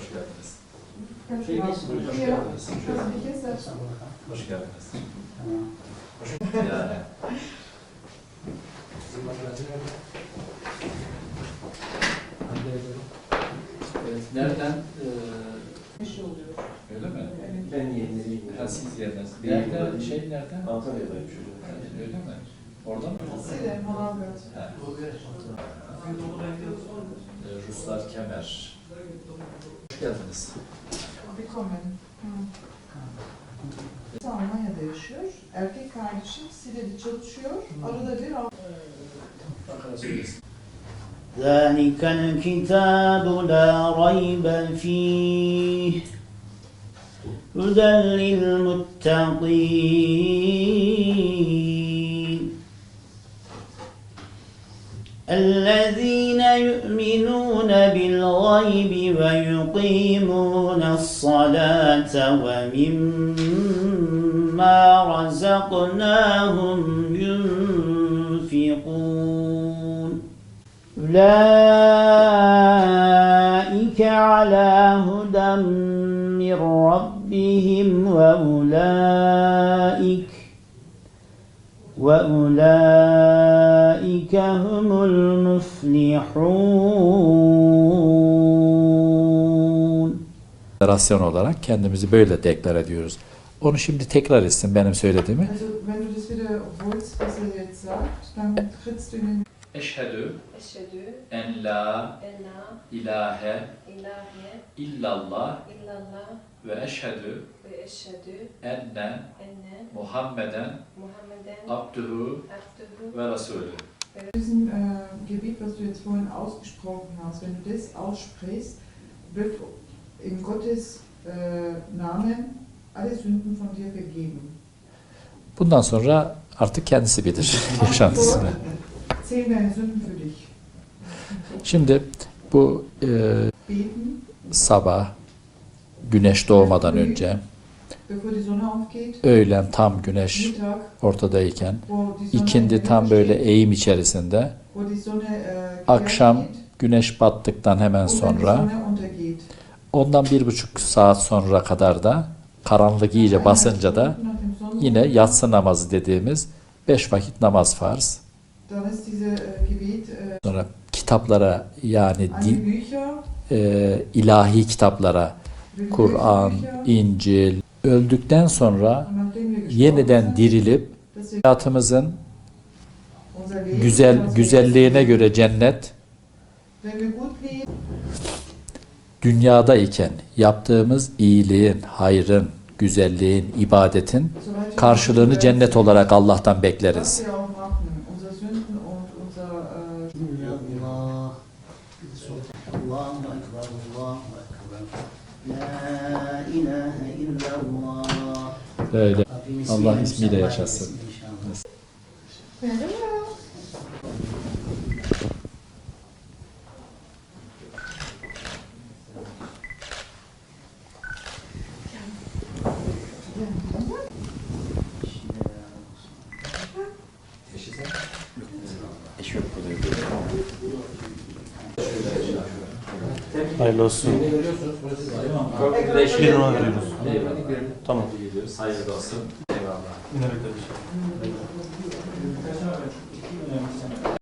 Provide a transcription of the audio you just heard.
Hoş geldiniz. Ganz Hoş genau. geldiniz. Ja, Hoş geldiniz. das ist Hoş geldiniz. Yani. Evet, nereden? Eşi oluyor. Öyle mi? Evet. Ben yeğenleriyim. Ha, siz yeriniz. Nerede? Şey nereden? Antalya'dayım çocuğum. Öyle mi? Oradan mı? Sile, Malagrat. Ha. Ruslar Kemer. Hoş geldiniz. Willkommen. Almanya'da yaşıyor. Erkek kardeşim Sile'de çalışıyor. Arada bir Bakara söylesin. ذلك الكتاب لا ريب فيه هدى للمتقين الذين يؤمنون بالغيب ويقيمون الصلاة ومما رزقناهم ينفقون أولئك على هدى من ربهم وأولئك هم المفلحون. Federasyon olarak kendimizi böyle deklar ediyoruz. Onu şimdi tekrar etsin benim söylediğimi. Also, wenn du das wiederholst, was jetzt sagt, dann trittst du in den Eşhedü Eşhedü en la en la ilahe ilahe illallah illallah ve eşhedü ve eşhedü enne enne Muhammeden Muhammeden abduhu abduhu ve rasulü. diesem Gebiet, was du jetzt vorhin ausgesprochen hast, wenn du das aussprichst, wird in Gottes Namen alle Sünden von dir vergeben. Bundan sonra artık kendisi bilir yaşantısını. Zählen deine Sünden für dich. Şimdi bu Beten, sabah güneş doğmadan önce, bevor die Sonne aufgeht, öğlen tam güneş Mittag, ortadayken, wo die Sonne ikindi tam böyle eğim içerisinde, wo die Sonne akşam geht güneş battıktan hemen und wenn die sonra, Sonne untergeht. ondan 1,5 saat sonra kadar da karanlık iyice basınca da yine yatsı namazı dediğimiz 5 vakit namaz farz. Dann ist diese Gebet, Sonra kitaplara yani alle Bücher, ilahi kitaplara, religiöse Kur'an, Bücher, İncil, öldükten sonra und nachdem wir gestorben yeniden sind, dirilip dass wir hayatımızın unser Leben, was wir güzelliğine jetzt göre leben, cennet, wenn wir gut leben, dünyadayken yaptığımız iyiliğin, hayrın, güzelliğin, ibadetin soweit wir karşılığını cennet olarak Allah'tan bekleriz. was wir auch machen, unsere Sünden und unser الله أكبر الله أكبر لا إله إلا الله. Böyle Allah ismiyle yaşasın. Hayırlı olsun. Bir numara veriyoruz. Tamam. Hayırlı olsun. Eyvallah. Yine bekleriz.